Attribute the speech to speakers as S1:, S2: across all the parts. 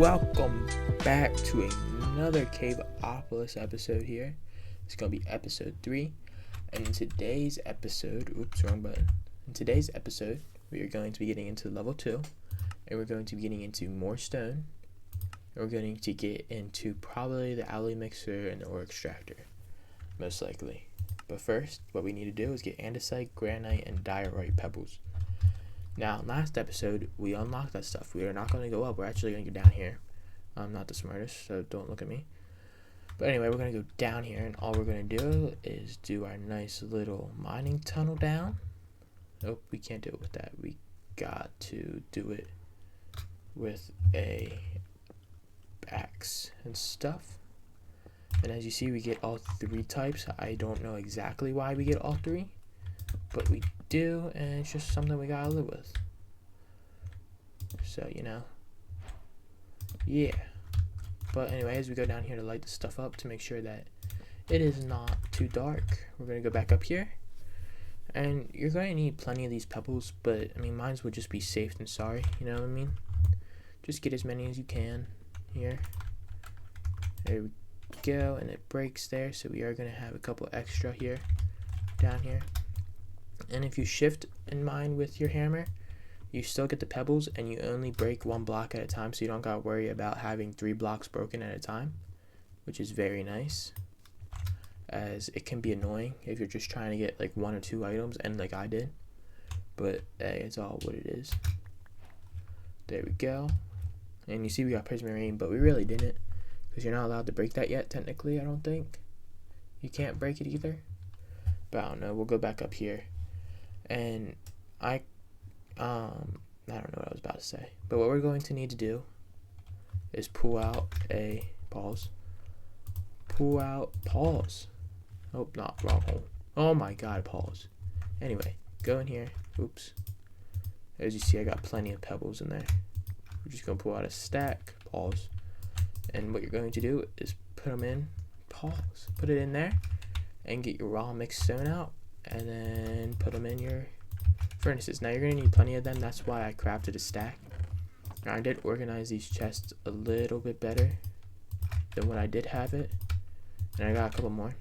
S1: Welcome back to another Caveopolis episode here. It's going to be episode 3. And in today's episode, wrong button. In today's episode, we are going to be getting into level 2. And we're going to be getting into more stone. And we're going to get into probably the alloy mixer and the ore extractor. Most likely. But first, what we need to do is get andesite, granite, and diorite pebbles. Now, last episode, we unlocked that stuff. We are not going to go up. We're actually going to go down here. I'm not the smartest, so don't look at me. But anyway, we're going to go down here, and all we're going to do is do our nice little mining tunnel down. Nope, we can't do it with that. We got to do it with a axe and stuff. And as you see, we get all 3 types. I don't know exactly why we get all 3. But we do, and it's just something we gotta live with. So, yeah. But anyway, as we go down here to light the stuff up to make sure that it is not too dark, we're gonna go back up here. And you're going to need plenty of these pebbles, but, mine would just be safe than sorry, you know what I mean? Just get as many as you can here. There we go, and it breaks there, so we are gonna have a couple extra here, down here. And if you shift in mine with your hammer, you still get the pebbles, and you only break 1 block at a time, so you don't gotta worry about having 3 blocks broken at a time, which is very nice, as it can be annoying if you're just trying to get like 1 or 2 items, and like I did, but hey, it's all what it is. There we go. And you see we got prismarine, but we really didn't, because you're not allowed to break that yet, technically. I don't think you can't break it either, but I don't know. We'll go back up here. And I don't know what I was about to say, but what we're going to need to do is pull out a pause. Oh, not wrong hole. Oh my god, pause. Anyway, go in here. Oops. As you see, I got plenty of pebbles in there. We're just going to pull out a stack. Pause. And what you're going to do is put them in. Pause. Put it in there. And get your raw mixed stone out. And then put them in your furnaces. Now you're going to need plenty of them. That's why I crafted a stack. Now I did organize these chests a little bit better than what I did have it. And I got a couple more.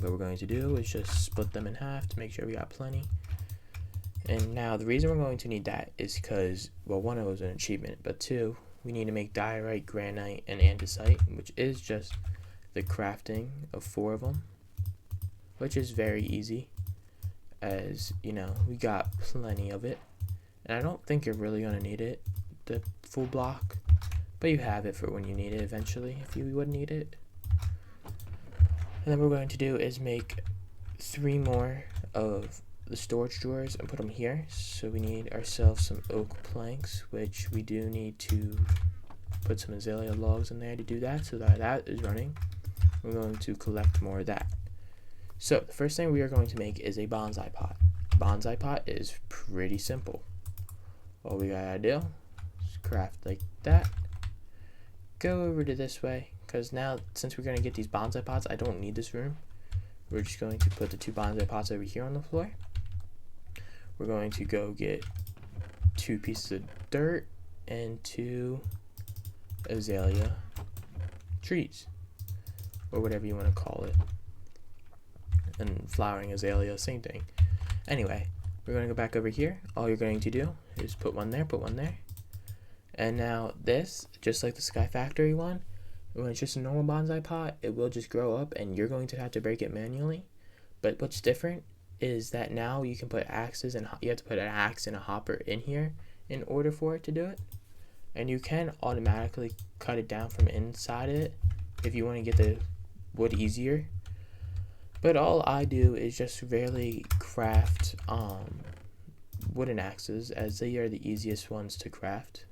S1: What we're going to do is just split them in half to make sure we got plenty. And now the reason we're going to need that is because, well, 1, it was an achievement, but 2, we need to make diorite, granite, and andesite, which is just the crafting of 4 of them, which is very easy, as we got plenty of it. And I don't think you're really going to need it, the full block, but you have it for when you need it eventually, if you would need it. And then what we're going to do is make 3 more of the storage drawers and put them here. So we need ourselves some oak planks, which we do need to put some azalea logs in there to do that, so that is running. We're going to collect more of that. So the first thing we are going to make is a bonsai pot. Bonsai pot is pretty simple. All we gotta do is craft like that. Go over to this way, because now since we're going to get these bonsai pots, I don't need this room. We're just going to put the 2 bonsai pots over here on the floor. We're going to go get 2 pieces of dirt and 2 azalea trees, or whatever you want to call it. And flowering azalea, same thing. Anyway, we're going to go back over here. All you're going to do is put 1 there, put 1 there. And now this, just like the Sky Factory one, when it's just a normal bonsai pot, it will just grow up and you're going to have to break it manually. But what's different is that now you can put axes, and you have to put an axe and a hopper in here in order for it to do it. And you can automatically cut it down from inside it if you want to get the wood easier. But all I do is just rarely craft wooden axes, as they are the easiest ones to craft.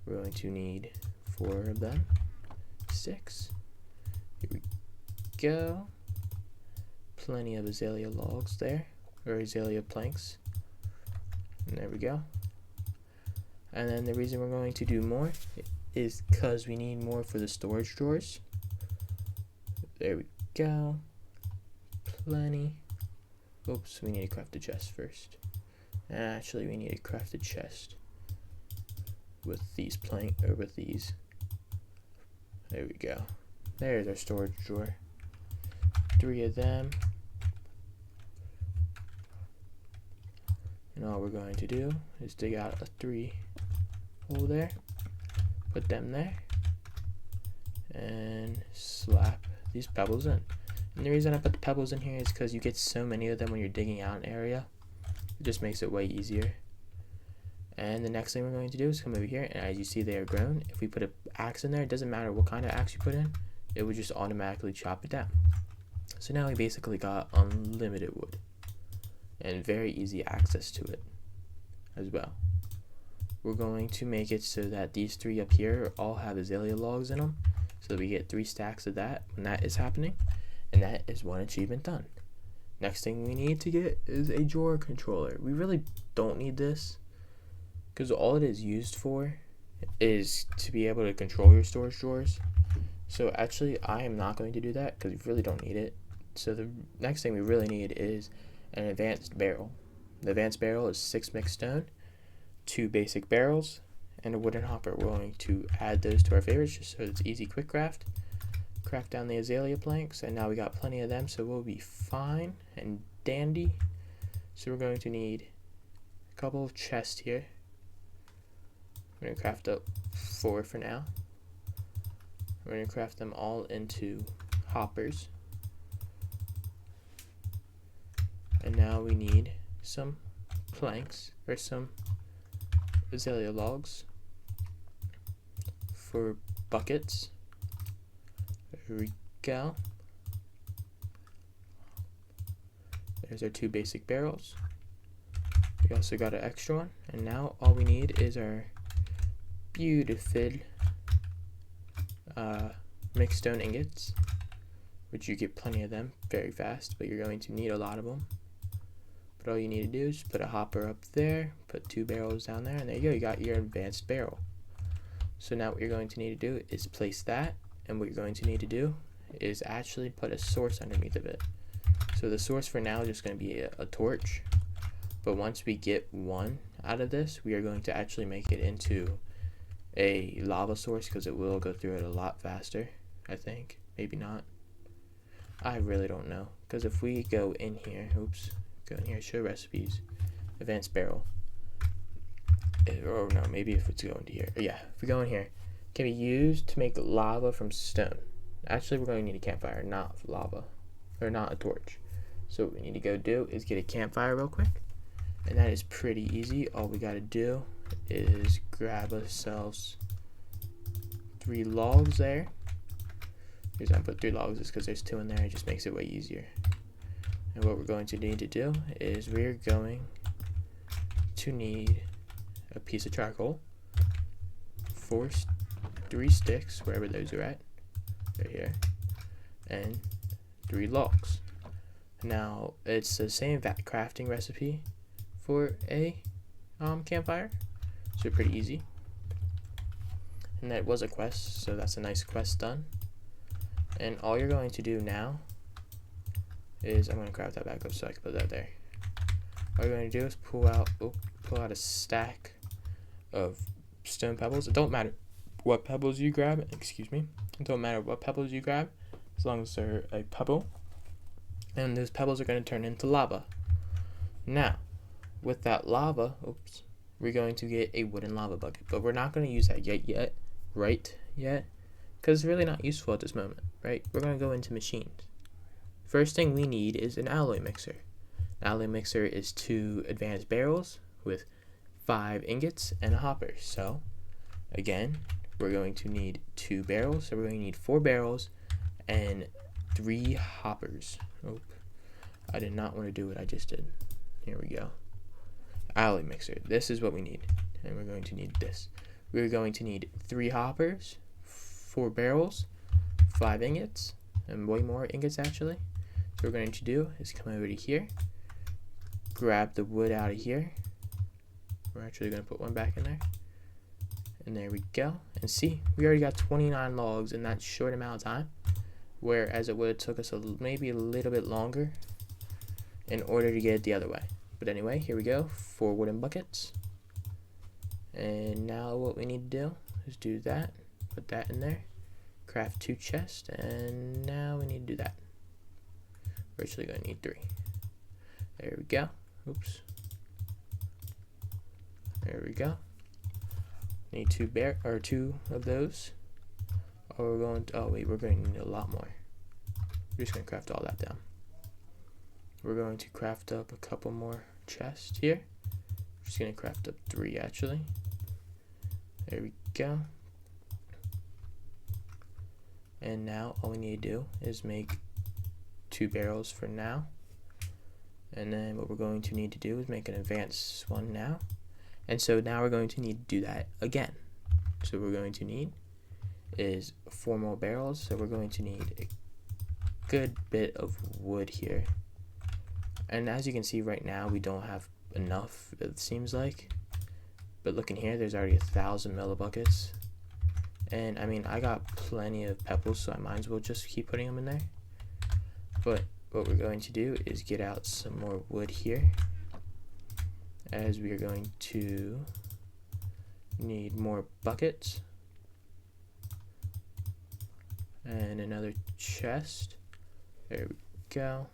S1: We're going to need 4 of them. 6. Here we go. Plenty of azalea logs there, or azalea planks. And there we go. And then the reason we're going to do more is because we need more for the storage drawers. There we go. Plenty. Oops, we need to craft the chest first. Actually, we need to craft the chest. with these there we go. There's our storage drawer. 3 of them. And all we're going to do is dig out a 3 hole there, put them there, and slap these pebbles in. And the reason I put the pebbles in here is because you get so many of them when you're digging out an area. It just makes it way easier. And the next thing we're going to do is come over here, and as you see, they are grown. If we put an axe in there, it doesn't matter what kind of axe you put in, it would just automatically chop it down. So now we basically got unlimited wood and very easy access to it as well. We're going to make it so that these 3 up here all have azalea logs in them, so that we get 3 stacks of that when that is happening, and that is 1 achievement done. Next thing we need to get is a drawer controller. We really don't need this, because all it is used for is to be able to control your storage drawers. So actually, I am not going to do that because we really don't need it. So the next thing we really need is an advanced barrel. The advanced barrel is 6 mixed stone, 2 basic barrels, and a wooden hopper. We're going to add those to our favorites just so it's easy quick craft. Craft down the azalea planks, and now we got plenty of them, so we'll be fine and dandy. So we're going to need a couple of chests here. We're going to craft up 4 for now. We're going to craft them all into hoppers. And now we need some planks, or some azalea logs for buckets. There we go. There's our 2 basic barrels. We also got an extra one, and now all we need is our beautiful mixed stone ingots, which you get plenty of them very fast, but you're going to need a lot of them. But all you need to do is put a hopper up there, put 2 barrels down there, and there you go, you got your advanced barrel. So now what you're going to need to do is place that, and what you're going to need to do is actually put a source underneath of it. So the source for now is just going to be a torch, but once we get 1 out of this, we are going to actually make it into a lava source, because it will go through it a lot faster, I think. Maybe not. I really don't know, because if we go in here, go in here, show recipes, advanced barrel, or no, maybe if it's going to here, yeah, if we go in here, can be used to make lava from stone. Actually, we're going to need a campfire, not lava, or not a torch. So what we need to go do is get a campfire real quick, and that is pretty easy. All we got to do is grab ourselves 3 logs there. The reason I put 3 logs is because there's 2 in there. It just makes it way easier. And what we're going to need to do is we're going to need a piece of charcoal, 3 sticks, wherever those are at, right here, and 3 logs. Now it's the same crafting recipe for a campfire, so pretty easy. And that was a quest, so that's a nice quest done. And all you're going to do now is, I'm going to craft that back up so I can put that there. All you're going to do is pull out a stack of stone pebbles. It don't matter what pebbles you grab, it don't matter what pebbles you grab, as long as they're a pebble. And those pebbles are going to turn into lava. Now, with that lava, we're going to get a wooden lava bucket, but we're not going to use that yet, because it's really not useful at this moment, right? We're going to go into machines. First thing we need is an alloy mixer. An alloy mixer is 2 advanced barrels with 5 ingots and a hopper. So, again, we're going to need 2 barrels, so we're going to need 4 barrels and 3 hoppers. I did not want to do what I just did. Here we go. Alloy mixer. This is what we need, and we're going to need this. We're going to need 3 hoppers, 4 barrels, 5 ingots, and way more ingots actually. So what we're going to do is come over to here, grab the wood out of here. We're actually going to put 1 back in there, and there we go. And see, we already got 29 logs in that short amount of time, whereas it would have took us maybe a little bit longer in order to get it the other way. But anyway, here we go, 4 wooden buckets. And now what we need to do is do that, put that in there, craft 2 chests, and now we need to do that. We're actually going to need 3. There we go. Oops. There we go. Need 2 of those. Oh, we're going to, oh wait, we're going to need a lot more. We're just going to craft all that down. We're going to craft up a couple more chests here. We're just going to craft up 3 actually. There we go. And now all we need to do is make 2 barrels for now. And then what we're going to need to do is make an advanced one now. And so now we're going to need to do that again. So what we're going to need is 4 more barrels. So we're going to need a good bit of wood here. And as you can see right now, we don't have enough, it seems like. But look in here, there's already 1,000 millibuckets. And I mean, I got plenty of pebbles, so I might as well just keep putting them in there. But what we're going to do is get out some more wood here, as we are going to need more buckets and another chest. There we go.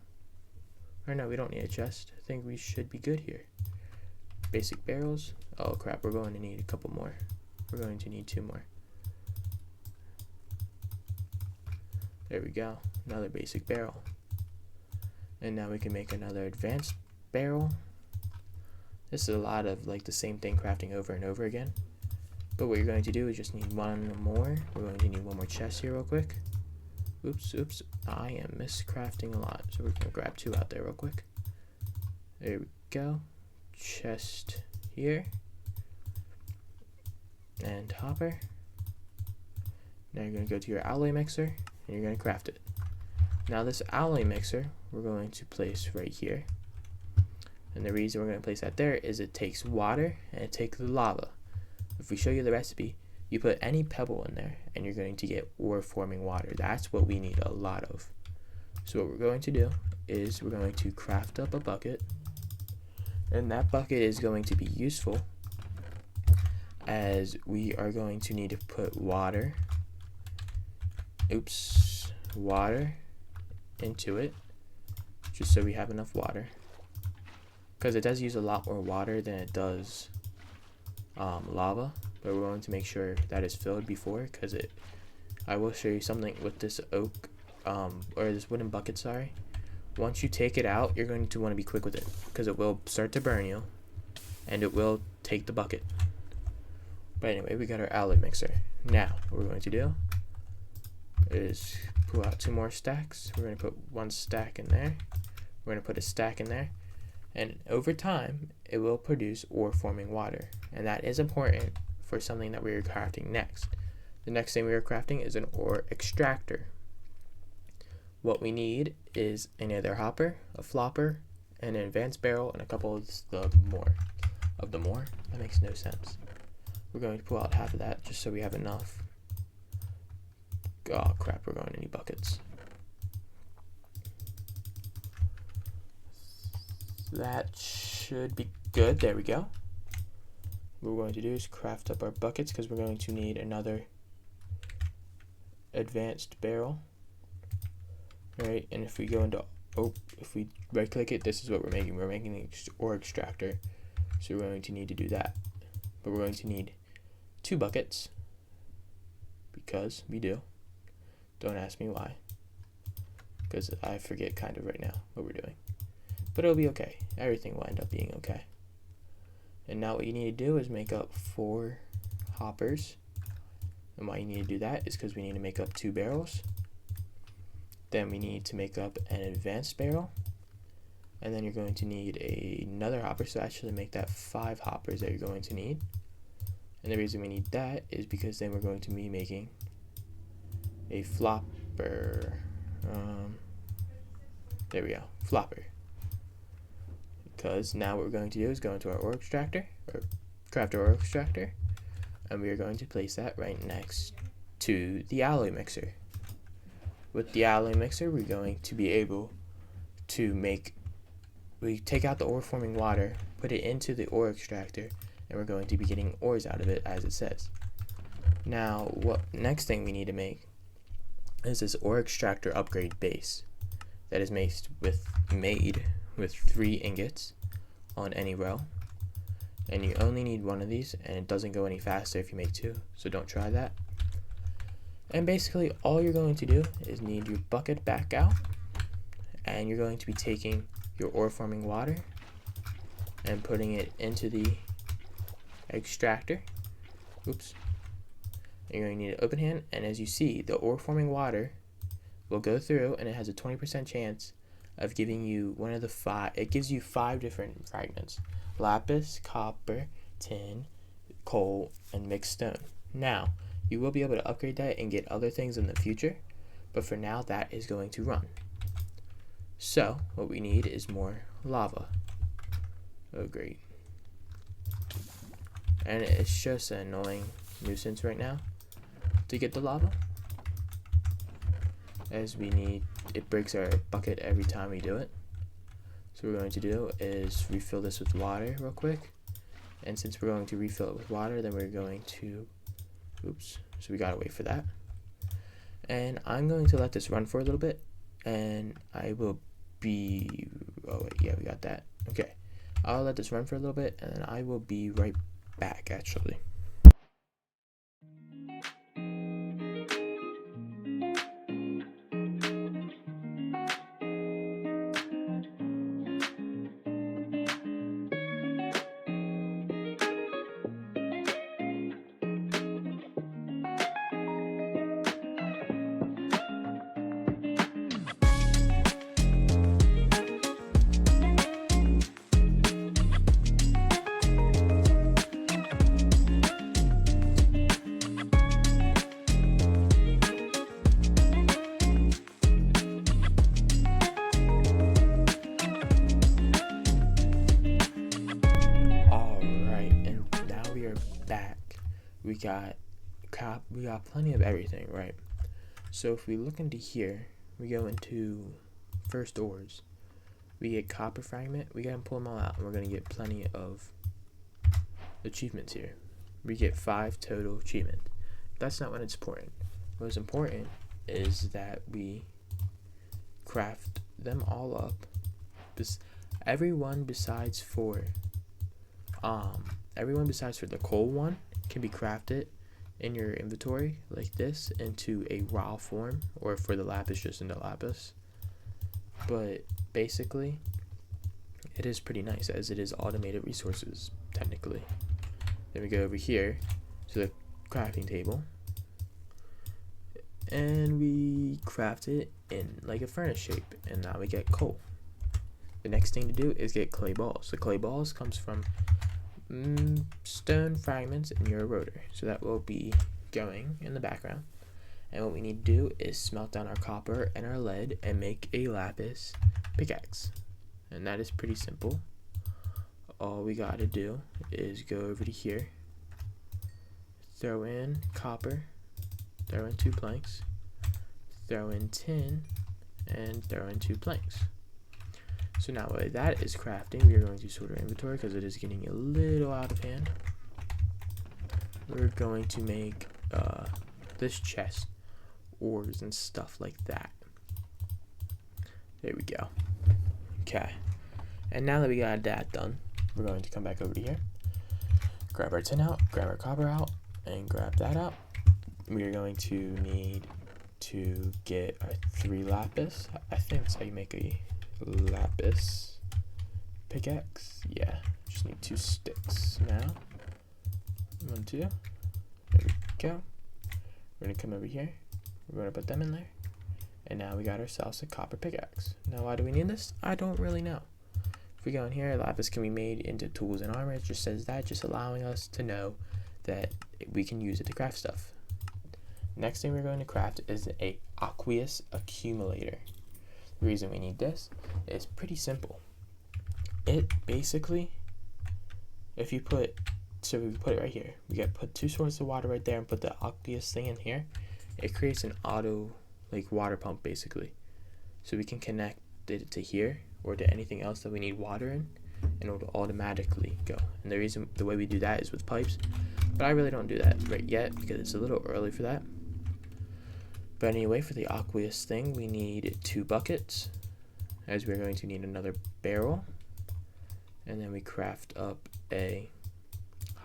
S1: Or no, we don't need a chest. I think we should be good here. Basic barrels. Oh crap, we're going to need a couple more. We're going to need 2 more. There we go. Another basic barrel. And now we can make another advanced barrel. This is a lot of like the same thing crafting over and over again. But what you're going to do is just need 1 more. We're going to need 1 more chest here real quick. Oops, oops. I am miscrafting a lot. So we're going to grab 2 out there real quick. There we go. Chest here. And hopper. Now you're going to go to your alloy mixer and you're going to craft it. Now this alloy mixer we're going to place right here. And the reason we're going to place that there is it takes water and it takes lava. If we show you the recipe, you put any pebble in there and you're going to get ore forming water. That's what we need a lot of. So what we're going to do is we're going to craft up a bucket, and that bucket is going to be useful as we are going to need to put water into it, just so we have enough water, because it does use a lot more water than it does lava. But we're going to make sure that is filled before, because I will show you something with this oak or this wooden bucket, sorry. Once you take it out, you're going to want to be quick with it, because it will start to burn you and it will take the bucket. But anyway, we got our alloy mixer. Now what we're going to do is pull out 2 more stacks. We're going to put 1 stack in there. We're going to put a stack in there, and over time it will produce ore forming water, and that is important for something that we are crafting next. The next thing we are crafting is an ore extractor. What we need is another hopper, a flopper, an advanced barrel, and a couple of the more. That makes no sense. We're going to pull out half of that just so we have enough. Oh crap, we're going to need buckets. That should be good. There we go. What we're going to do is craft up our buckets, because we're going to need another advanced barrel. Right, and if we go into if we right click it, this is what we're making. We're making an ore extractor. So we're going to need to do that. But we're going to need 2 buckets, because we do. Don't ask me why, because I forget kind of right now what we're doing. But it'll be okay. Everything will end up being okay. And now what you need to do is make up 4 hoppers. And why you need to do that is because we need to make up 2 barrels. Then we need to make up an advanced barrel. And then you're going to need another hopper, so actually make that 5 hoppers that you're going to need. And the reason we need that is because then we're going to be making a flopper. There we go, flopper. Because now what we're going to do is go into our ore extractor, or craft our ore extractor, and we are going to place that right next to the alloy mixer. With the alloy mixer, we're going to be able to we take out the ore forming water, put it into the ore extractor, and we're going to be getting ores out of it as it says. Now, what next thing we need to make is this ore extractor upgrade base that is made with 3 ingots on any row, and you only need 1 of these, and it doesn't go any faster if you make 2, so don't try that. And basically all you're going to do is need your bucket back out, and you're going to be taking your ore forming water and putting it into the extractor. Oops. And you're going to need an open hand, and as you see, the ore forming water will go through, and it has a 20% chance of giving you one of the 5. It gives you 5 different fragments: lapis, copper, tin, coal, and mixed stone. Now, you will be able to upgrade that and get other things in the future, but for now that is going to run. So, what we need is more lava. Oh great. And it's just an annoying nuisance right now to get the lava, as it breaks our bucket every time we do it. So what we're going to do is refill this with water real quick, and since we're going to refill it with water, then we're going to, oops, so we gotta wait for that, and I'm going to let this run for a little bit, and I will be, oh wait, yeah, we got that. Okay, I'll let this run for a little bit, and then I will be right back actually. We got plenty of everything, right? So if we look into here, we go into first ores, we get copper fragment, we gotta pull them all out, and we're gonna get plenty of achievements here. We get 5 total achievements. That's not what it's important. What's important is that we craft them all up. Everyone besides for the coal one can be crafted in your inventory like this into a raw form, or for the lapis just into lapis. But basically it is pretty nice as it is automated resources technically. Then we go over here to the crafting table and we craft it in like a furnace shape, and now we get coal. The next thing to do is get clay balls. The clay balls comes from stone fragments in your rotor, so that will be going in the background. And what we need to do is smelt down our copper and our lead and make a lapis pickaxe, and that is pretty simple. All we gotta do is go over to here, throw in copper, throw in 2 planks, throw in tin, and throw in 2 planks. So now while that is crafting, we are going to sort our inventory because it is getting a little out of hand. We're going to make this chest, ores and stuff like that. There we go. Okay. And now that we got that done, we're going to come back over to here, grab our tin out, grab our copper out, and grab that out. We are going to need to get our 3 lapis. I think that's how you make a lapis pickaxe. Yeah, just need 2 sticks now. 1, 2. There we go. We're gonna come over here, we're gonna put them in there, and now we got ourselves a copper pickaxe. Now why do we need this? I don't really know. If we go in here, lapis can be made into tools and armor. It just says that, just allowing us to know that we can use it to craft stuff. Next thing we're going to craft is a aqueous accumulator. The reason we need this is pretty simple. It basically, if you put, so we put it right here, we got to put 2 sources of water right there and put the aqueous thing in here. It creates an auto like water pump basically, so we can connect it to here or to anything else that we need water in, and it will automatically go. And the way we do that is with pipes, but I really don't do that right yet because it's a little early for that. But anyway, for the aqueous thing, we need 2 buckets, as we're going to need another barrel, and then we craft up a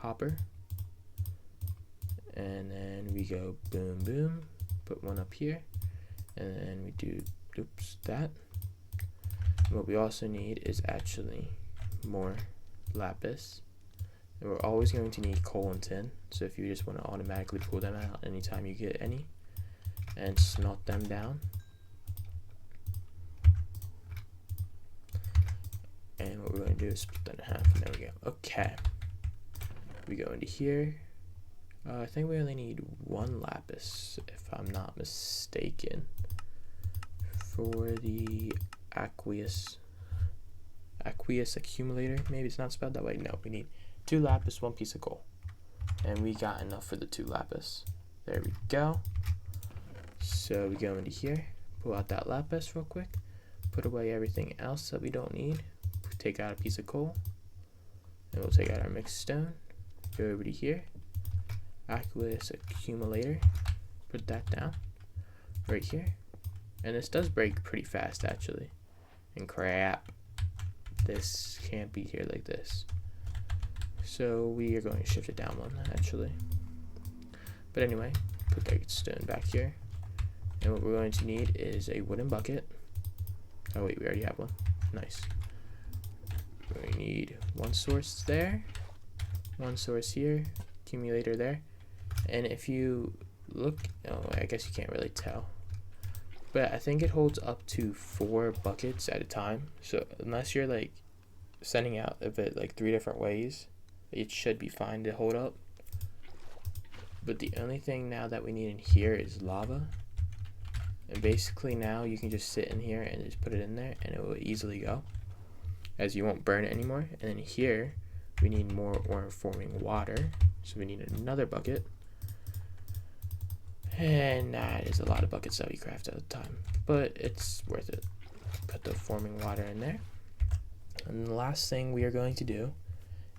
S1: hopper, and then we go boom boom, put one up here, and then we do that. And what we also need is actually more lapis, and we're always going to need coal and tin, so if you just want to automatically pull them out anytime you get any and smelt them down. And what we're going to do is split that in half, and there we go. Okay, we go into here. I think we only need 1 lapis, if I'm not mistaken, for the aqueous accumulator. Maybe it's not spelled that way. No, we need 2 lapis, 1 piece of coal, and we got enough for the 2 lapis. There we go. So we go into here, pull out that lapis real quick, put away everything else that we don't need, take out a piece of coal, and we'll take out our mixed stone, go over to here, aqueous accumulator, put that down right here. And this does break pretty fast actually, and crap, this can't be here like this, so we are going to shift it down 1 actually. But anyway, put that stone back here, and what we're going to need is a wooden bucket. Oh wait, we already have one. Nice. We need 1 source there, 1 source here, accumulator there, and if you look, oh, I guess you can't really tell, but I think it holds up to 4 buckets at a time. So unless you're like sending out of it like 3 different ways, it should be fine to hold up. But the only thing now that we need in here is lava, and basically now you can just sit in here and just put it in there and it will easily go, as you won't burn it anymore. And then here we need more ore forming water, so we need another bucket, and that is a lot of buckets that we craft at a time, but it's worth it. Put the forming water in there, and the last thing we are going to do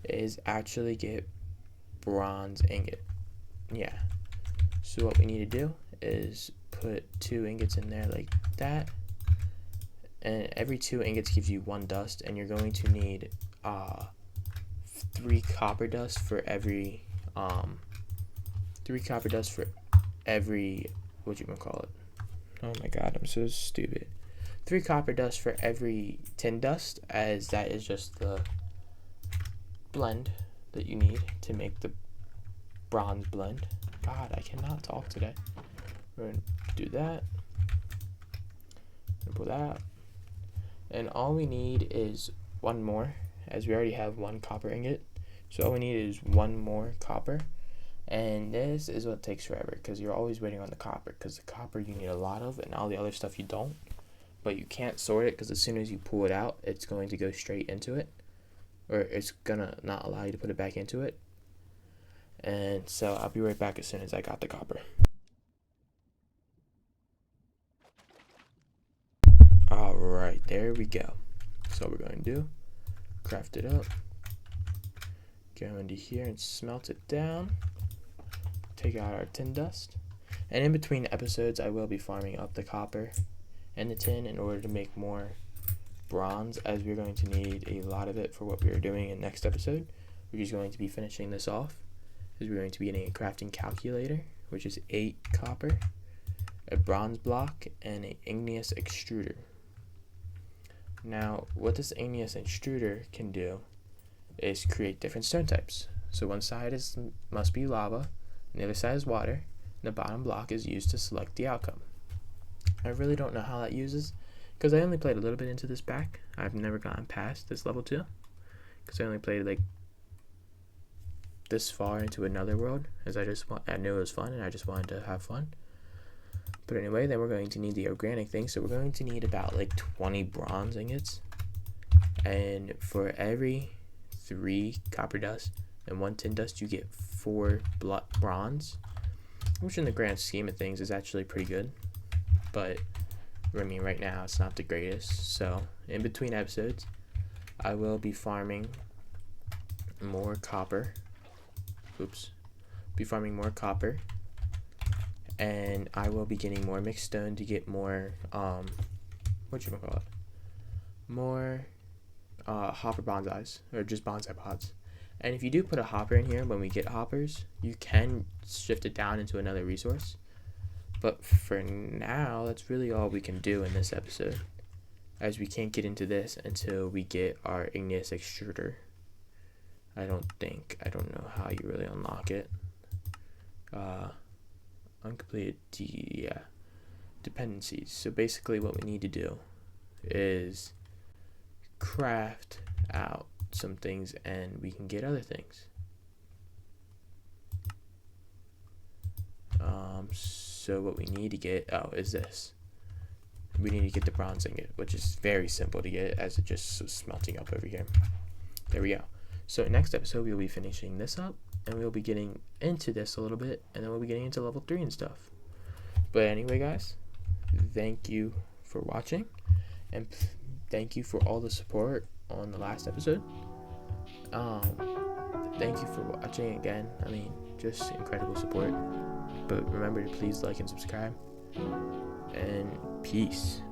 S1: is actually get bronze ingot. Yeah, so what we need to do is put 2 ingots in there like that, and every 2 ingots gives you 1 dust, and you're going to need 3 copper dust for every 3 copper dust for every, what you gonna call it? Oh my god, I'm so stupid. 3 copper dust for every tin dust, as that is just the blend that you need to make the bronze blend. God, I cannot talk today. We're gonna do that, pull that, and all we need is 1 more, as we already have 1 copper ingot, so all we need is 1 more copper. And this is what takes forever, because you're always waiting on the copper, because the copper you need a lot of and all the other stuff you don't, but you can't sort it, because as soon as you pull it out it's going to go straight into it, or it's gonna not allow you to put it back into it. And so I'll be right back as soon as I got the copper. Alright, there we go. So what we're going to do, craft it up, go into here and smelt it down, take out our tin dust, and in between episodes I will be farming up the copper and the tin in order to make more bronze, as we're going to need a lot of it for what we are doing in next episode. We're just going to be finishing this off, as we're going to be getting a crafting calculator, which is 8 copper, a bronze block, and an igneous extruder. Now what this igneous extruder can do is create different stone types. So one side must be lava, and the other side is water, and the bottom block is used to select the outcome. I really don't know how that uses, because I only played a little bit into this pack. I've never gotten past this level 2, because I only played like this far into another world, as I knew it was fun and I just wanted to have fun. But anyway, then we're going to need the organic thing, so we're going to need about like 20 bronze ingots, and for every 3 copper dust and 1 tin dust you get 4 bronze, which in the grand scheme of things is actually pretty good, but I mean right now it's not the greatest. So in between episodes I will be farming more copper. Be farming more copper. And I will be getting more mixed stone to get more, whatchamacallit? More hopper bonsais, or just bonsai pods. And if you do put a hopper in here, when we get hoppers, you can shift it down into another resource. But for now, that's really all we can do in this episode, as we can't get into this until we get our igneous extruder. I don't know how you really unlock it. Uncompleted dependencies. So basically what we need to do is craft out some things and we can get other things. So what we need to get is this. We need to get the bronze ingot, which is very simple to get, as it just is smelting up over here. There we go. So next episode we'll be finishing this up, and we'll be getting into this a little bit, and then we'll be getting into level 3 and stuff. But anyway, guys, thank you for watching, and thank you for all the support on the last episode. Thank you for watching again. I mean, just incredible support. But remember to please like and subscribe, and peace.